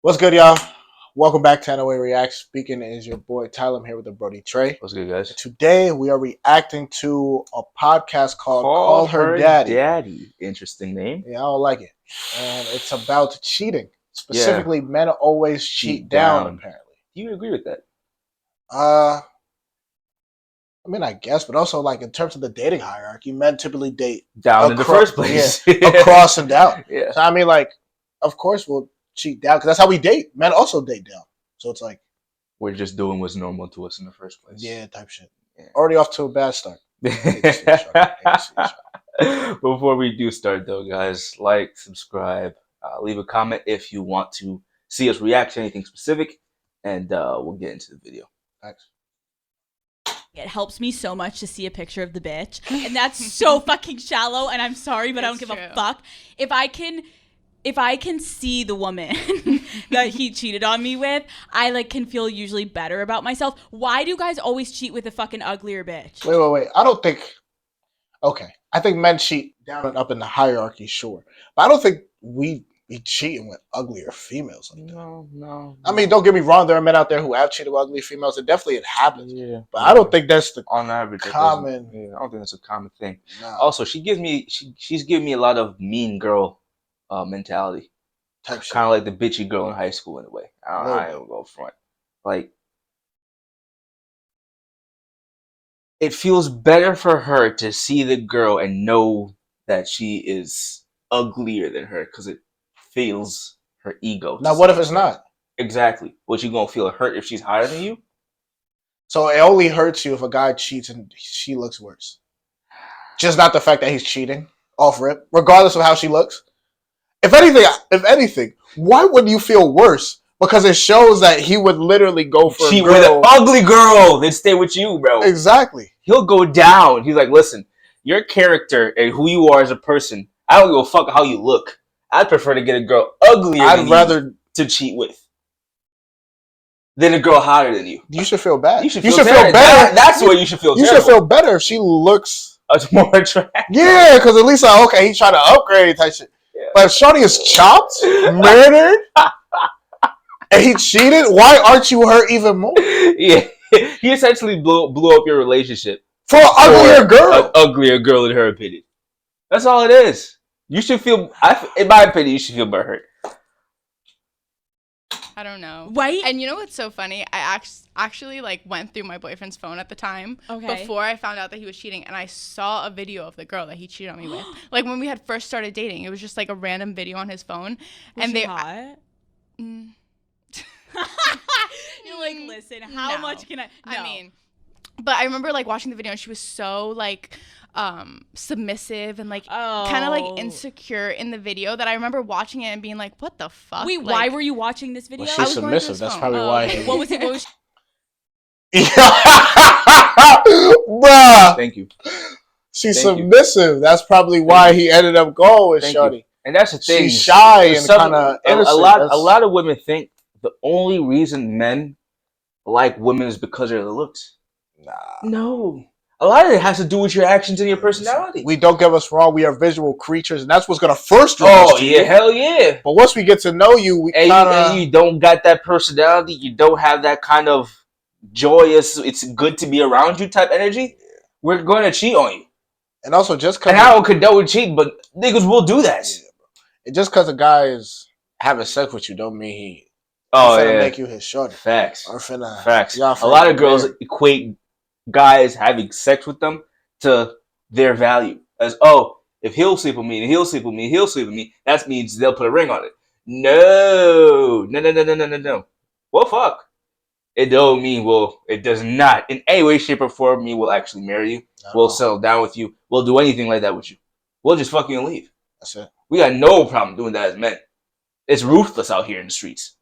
What's good, y'all? Welcome back to NOA Reacts. Speaking is your boy Tyler. I'm here with the Brody Trey. What's good, guys? Today we are reacting to a podcast called Call Her Daddy. Interesting name. Yeah, I don't like it. And it's about cheating. Specifically, men always cheat down, apparently. Do you agree with that? I mean, I guess, but also like in terms of the dating hierarchy, men typically date down in the first place. Yeah, across and down. Yeah. So I mean, like, of course we'll cheat down because that's how we date. Men also date down. So it's like we're just doing what's normal to us in the first place. Yeah, type shit. Yeah. Already off to a bad start. Before we do start, though, guys, like, subscribe, leave a comment if you want to see us react to anything specific, and we'll get into the video. Thanks. It helps me so much to see a picture of the bitch, and that's so fucking shallow. And I'm sorry, but I don't give a fuck. If I can see the woman that he cheated on me with, I like can feel usually better about myself. Why do guys always cheat with a fucking uglier bitch? Wait. I don't think. Okay, I think men cheat down and up in the hierarchy, sure, but I don't think we be cheating with uglier females like that. No. I mean, don't get me wrong. There are men out there who have cheated with ugly females, and definitely it happens. Yeah, but I don't think that's the on average common. I don't think that's a common thing. Nah. Also, she's giving me a lot of mean girl mentality, kind of like the bitchy girl in high school in a way. I don't go front. Like, it feels better for her to see the girl and know that she is uglier than her because it feels her ego. Now, what if it's not? Exactly. What, you gonna feel hurt if she's higher than you? So it only hurts you if a guy cheats and she looks worse. Just not the fact that he's cheating off rip, regardless of how she looks. If anything, why would you feel worse? Because it shows that he would literally go for cheat a girl with an ugly girl than stay with you, bro. Exactly. He'll go down. He's like, listen, your character and who you are as a person, I don't give a fuck how you look. I'd prefer to get a girl uglier than you to cheat with than a girl hotter than you. You should feel bad. You should feel better. That's where you should feel terrible. You should feel better if she looks more attractive. Yeah, because at least like, okay, he's trying to upgrade type shit. Yeah. But if Shawty is chopped, murdered, and he cheated, why aren't you hurt even more? Yeah, he essentially blew up your relationship for an uglier girl. An uglier girl, in her opinion. That's all it is. You should feel, in my opinion, you should feel hurt. I don't know. Right? And you know what's so funny? I actually like went through my boyfriend's phone at the time before I found out that he was cheating, and I saw a video of the girl that he cheated on me with. Like when we had first started dating, it was just like a random video on his phone. Was and she hot? You're like, listen, how much can I? No. I mean, but I remember like watching the video, and she was so like submissive and like kind of like insecure in the video that I remember watching it and being like, what the fuck? Wait, like, why were you watching this video? Well, she's submissive. That's probably why. Okay. What was it? What was Bruh. Thank you. She's submissive. That's probably why he ended up going with Shawty. And that's the thing. She's shy and kind of innocent. A lot of women think the only reason men like women is because of their looks. Nah. No. A lot of it has to do with your actions and your personality. We don't get us wrong. We are visual creatures, and that's what's gonna first draw us to you. Hell yeah. But once we get to know you, we and you don't got that personality. You don't have that kind of joyous, it's good to be around you type energy. We're going to cheat on you. And also, just because I don't condone cheating, but niggas will do that. And just because a guy is having sex with you, don't mean he finna make you his shorty. Facts. Or finna facts. A lot of girls equate guys having sex with them to their value as, oh, if he'll sleep with me and he'll sleep with me and he'll sleep with me, that means they'll put a ring on it. No. Well, fuck. It don't mean it does not in any way, shape, or form mean we'll actually marry you. We'll settle down with you. We'll do anything like that with you. We'll just fuck you and leave. That's it. We got no problem doing that as men. It's ruthless out here in the streets.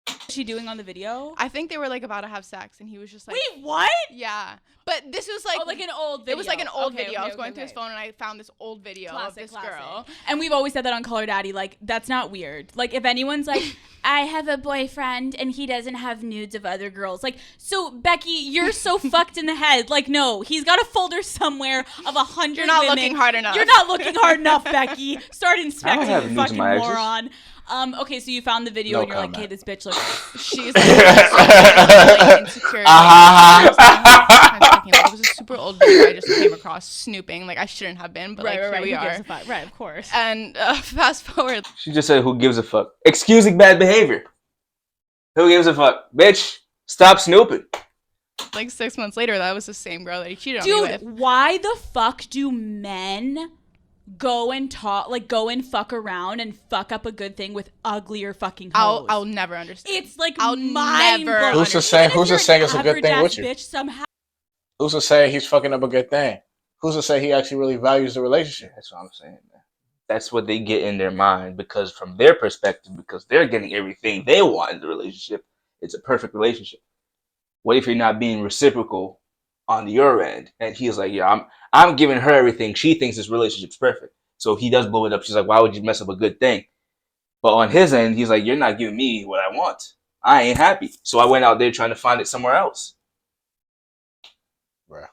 What's she doing on the video? I think they were like about to have sex, and he was just like, wait, what? Yeah, but this was like like an old video. It was like an old video. I was going through his phone, and I found this old video of this girl. And we've always said that on Call Her Daddy. Like, that's not weird. Like, if anyone's like I have a boyfriend and he doesn't have nudes of other girls. Like, so Becky, you're so fucked in the head. Like, no, he's got a folder somewhere of 100 You're not women. looking hard enough. You're not looking hard enough, Becky. Start inspecting, have you nudes of fucking my exes. moron. Okay, so you found the video No and you're comment. like, hey, this bitch looks... She's like insecure. It was a super old video I just came across snooping. Like I shouldn't have been, but like here we Who are. gives a fuck? Right, of course. And fast forward. She just said, "Who gives a fuck?" Excusing bad behavior. Who gives a fuck, bitch? Stop snooping. Like 6 months later, that was the same girl that he cheated on me with. Dude, why the fuck do men go and fuck around and fuck up a good thing with uglier fucking hoes? I'll never understand. It's like I'll mind never blowing. Who's to say? Even if Who's to you're say an it's a good thing with average-ass you? bitch somehow. Who's to say he's fucking up a good thing? Who's to say he actually really values the relationship? That's what I'm saying, man. That's what they get in their mind because from their perspective, because they're getting everything they want in the relationship, it's a perfect relationship. What if you're not being reciprocal on your end? And he's like, yeah, I'm giving her everything. She thinks this relationship's perfect. So he does blow it up. She's like, why would you mess up a good thing? But on his end, he's like, you're not giving me what I want. I ain't happy. So I went out there trying to find it somewhere else. Bruh.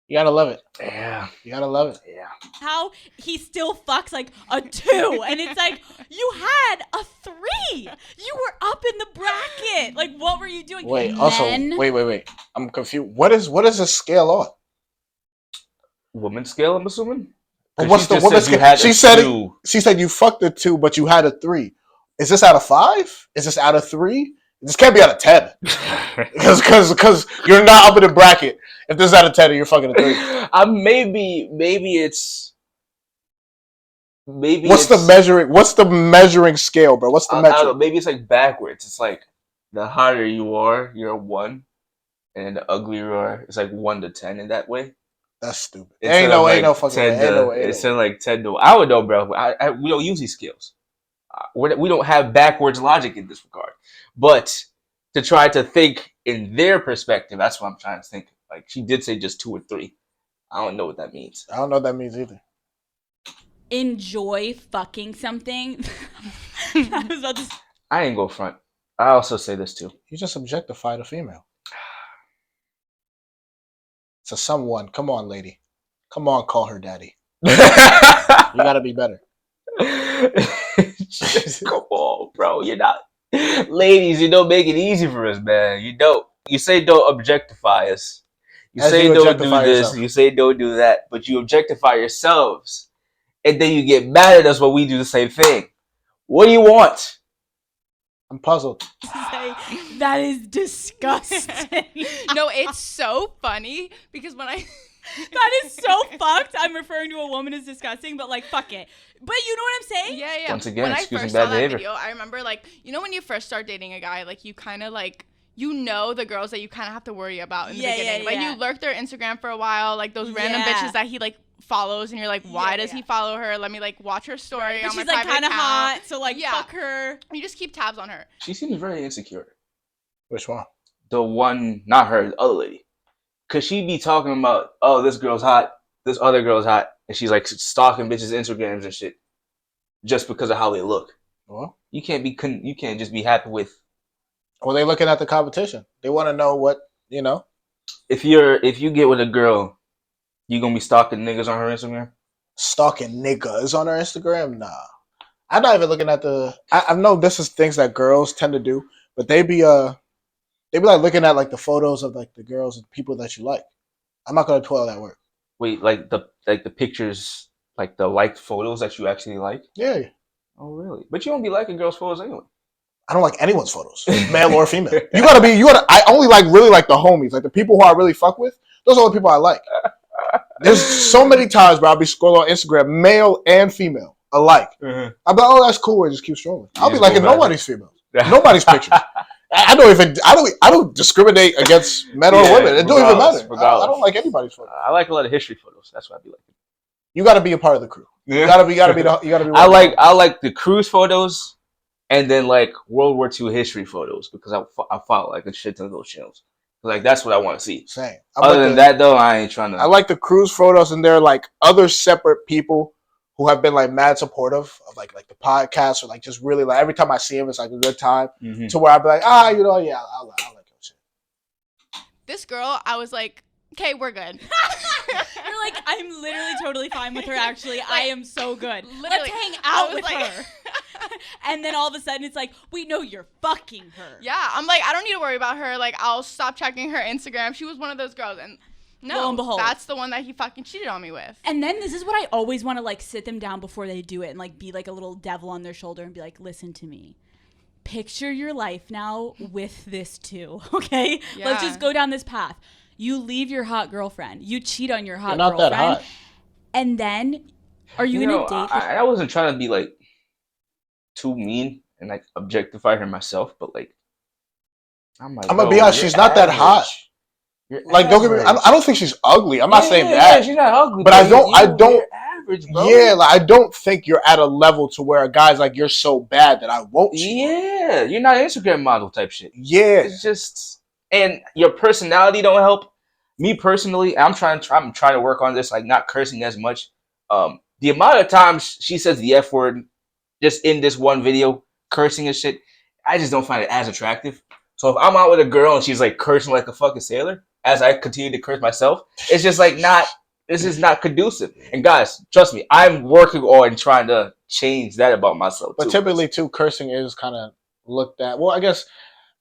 You gotta love it. Yeah. You gotta love it. Yeah. How he still fucks like a 2, and it's like you had a 3. You were up in the bracket. Like, what were you doing? Wait, Men- also, wait. I'm confused. What is this scale on? Woman scale, I'm assuming. But what's the woman scale? She said you fucked a 2, but you had a 3. Is this out of 5? Is this out of 3? This can't be out of 10. Because you're not up in the bracket. If this is out of 10, you're fucking a 3. Maybe it's. What's the measuring scale, bro? What's the metric? I don't know, maybe it's like backwards. It's like the hotter you are, you're a 1, and the uglier you are, it's like 1 to 10 in that way. That's stupid. Instead Ain't no fucking way. Instead of like 10 to, I would know, bro. We don't use these skills. We don't have backwards logic in this regard. But to try to think in their perspective, that's what I'm trying to think. Like she did say just 2 or 3. I don't know what that means. I don't know what that means either. Enjoy fucking something. I was about to say. I ain't go front. I also say this too. You just objectified a female. So someone, come on, lady. Come on, call her daddy. You gotta be better. Come on, bro. You're not. Ladies, you don't make it easy for us, man. You don't. You say don't objectify us. You say don't do this. Yourself. You say don't do that. But you objectify yourselves. And then you get mad at us when we do the same thing. What do you want? I'm puzzled. That is disgusting. No, it's so funny because when I... That is so fucked. I'm referring to a woman as disgusting, but like, fuck it. But you know what I'm saying? Yeah. Once again, when I excusing first bad saw that behavior. video, I remember like, you know when you first start dating a guy, like you kind of like, you know the girls that you kind of have to worry about in the beginning. Like you lurk their Instagram for a while, like those random bitches that he like follows and you're like, why does he follow her? Let me like watch her story on my she's like private kind of account. hot, so like fuck her. You just keep tabs on her. She seems very insecure. Which one? The one, not her, the other lady. Because she be talking about, oh, this girl's hot, this other girl's hot. And she's like stalking bitches' Instagrams and shit. Just because of how they look. Well, You can't just be happy with. Well, they looking at the competition. They want to know what, you know. If you get with a girl, you gonna be stalking niggas on her Instagram? Stalking niggas on her Instagram? Nah. I'm not even looking at I know this is things that girls tend to do, but they be like looking at like the photos of like the girls and people that you like. I'm not gonna do all that work. Wait, like the pictures, like the liked photos that you actually like? Yeah. Oh really? But you don't be liking girls' photos anyway. I don't like anyone's photos, male or female. I only really like the homies, like the people who I really fuck with. Those are the people I like. There's so many times where I'll be scrolling on Instagram, male and female alike. Mm-hmm. I'll be like, oh, that's cool. And just keep scrolling. I'll be liking nobody's females, Yeah. nobody's pictures. I don't discriminate against men or women. It don't even matter. I don't like anybody's photos. I like a lot of history photos. That's what I be liking. You got to be a part of the crew. Yeah. You gotta be. I like the cruise photos, and then like World War II history photos because I follow like a shit ton of those channels. Like that's what I want to see. Same. Other than that though, I ain't trying to. I like the cruise photos, and they're like other separate people who have been like mad supportive of like the podcast or like just really like every time I see him, it's like a good time. Mm-hmm. To where I'd be like, you know, yeah, I'll like your shit. This girl, I was like, okay, we're good. You're like, I'm literally totally fine with her, actually. I am so good. Literally, Let's hang out with like, her. And then all of a sudden it's like, we know you're fucking her. Yeah, I'm like, I don't need to worry about her. Like, I'll stop checking her Instagram. She was one of those girls. And lo and behold, that's the one that he fucking cheated on me with. And then this is what I always want to like sit them down before they do it and like be like a little devil on their shoulder and be like, listen to me. Picture your life now with this too, okay? Yeah. Let's just go down this path. You leave your hot girlfriend. You cheat on your hot girlfriend. Not that hot. And then, are you gonna date? I wasn't trying to be like too mean and like objectify her myself, but like, I'm gonna be honest. She's not that hot. Like, don't get me. I don't think she's ugly. I'm not saying that. Yeah, she's not ugly. But I don't. Average, bro. Yeah, like I don't think you're at a level to where a guy's like, you're so bad that I won't cheat. Yeah, you're not an Instagram model type shit. Yeah, it's just, and your personality don't help. Me personally, I'm trying to work on this, like not cursing as much. The amount of times she says the F word just in this one video, cursing and shit, I just don't find it as attractive. So if I'm out with a girl and she's like cursing like a fucking sailor, as I continue to curse myself, it's just like this is not conducive. And guys, trust me, I'm working on trying to change that about myself. But typically, too, cursing is kind of looked at. Well, I guess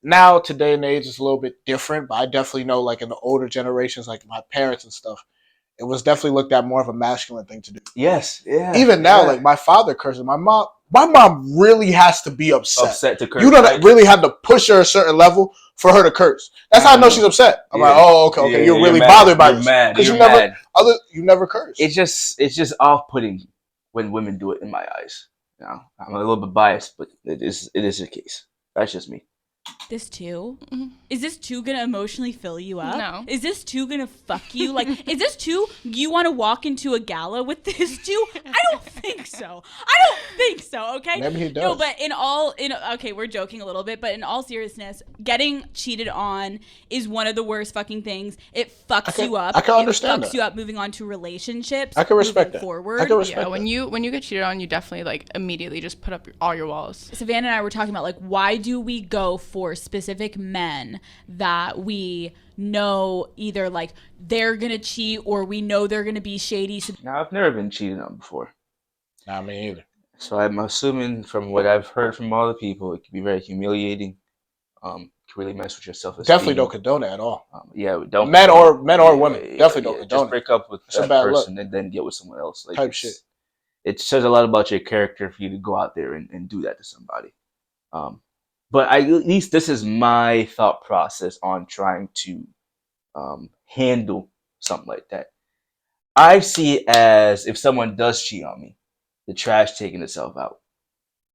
now, today and age, is a little bit different. But I definitely know, like in the older generations, like my parents and stuff, it was definitely looked at more of a masculine thing to do. Yes, yeah. Even now, like my father curses. My mom really has to be upset to curse. You don't really have to push her a certain level for her to curse. That's how I know she's upset. I'm like, oh, okay, yeah, you're really bothered by this because you never curse. It's just off-putting when women do it in my eyes. You know, I'm a little bit biased, but it is the case. That's just me. This too? Mm-hmm. Is this too gonna emotionally fill you up? No. Is this too gonna fuck you? Like, is this too you want to walk into a gala with this too? I don't think so. Okay. Maybe he does. No, but okay, we're joking a little bit, but in all seriousness, getting cheated on is one of the worst fucking things. It fucks you up. I can understand that. It fucks you up moving on to relationships. I can respect that. Forward. I can respect that. When you get cheated on, you definitely like immediately just put up all your walls. Savannah and I were talking about like, why do we go for specific men that we know either like they're gonna cheat or we know they're gonna be shady? Now, I've never been cheated on before. Not me either. So I'm assuming from what I've heard from all the people, it can be very humiliating. Can really mess with your self-esteem. Definitely don't condone it at all. Don't. Men or women definitely don't condone just break up with that person and then get with someone else. Like, type shit. It says a lot about your character for you to go out there and do that to somebody. But at least this is my thought process on trying to handle something like that. I see it as if someone does cheat on me, the trash taking itself out.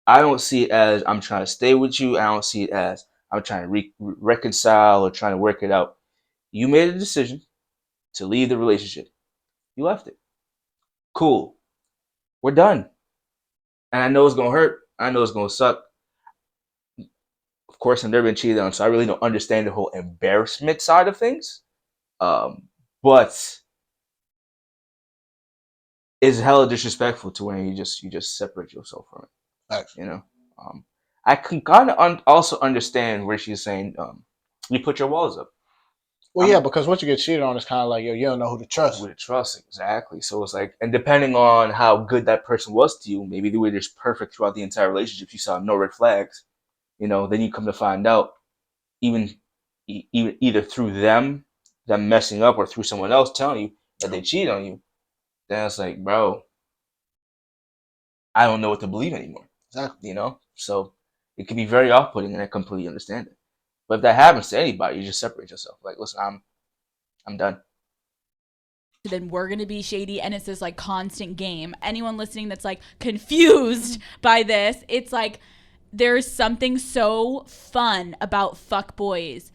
I don't see it as I'm trying to stay with you. I don't see it as I'm trying to reconcile or trying to work it out. You made a decision to leave the relationship. You left it. Cool. We're done. And I know it's going to hurt. I know it's going to suck. Of course, I've never been cheated on, so I really don't understand the whole embarrassment side of things. But it's hella disrespectful to when you just separate yourself from it. Thanks. You know, I can kind of also understand where she's saying you put your walls up. Well, yeah, because once you get cheated on, it's kind of like, yo, you don't know who to trust. Who to trust, exactly. So it's like, and depending on how good that person was to you, maybe they were just perfect throughout the entire relationship. You saw no red flags. You know, then you come to find out, even either through them messing up or through someone else telling you that they cheated on you. Then it's like, bro, I don't know what to believe anymore. Exactly. You know, so it can be very off-putting, and I completely understand it. But if that happens to anybody, you just separate yourself. Like, listen, I'm done. Then we're gonna be shady, and it's this like constant game. Anyone listening that's like confused by this, it's like there's something so fun about fuck boys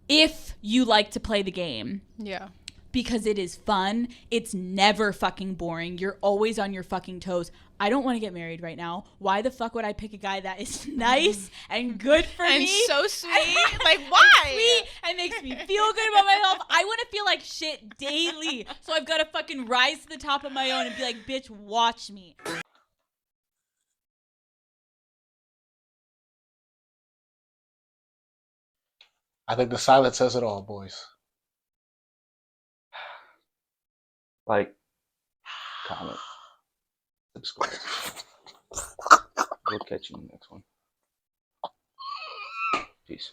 if you like to play the game. Yeah. because it is fun. It's never fucking boring. You're always on your fucking toes. I don't want to get married right now. Why the fuck would I pick a guy that is nice and good for and me? so sweet? Like, why? And sweet and makes me feel good about myself. I want to feel like shit daily. So I've got to fucking rise to the top of my own and be like, bitch, watch me. I think the silence says it all, boys. Like, comment, subscribe. We'll catch you in the next one. Peace.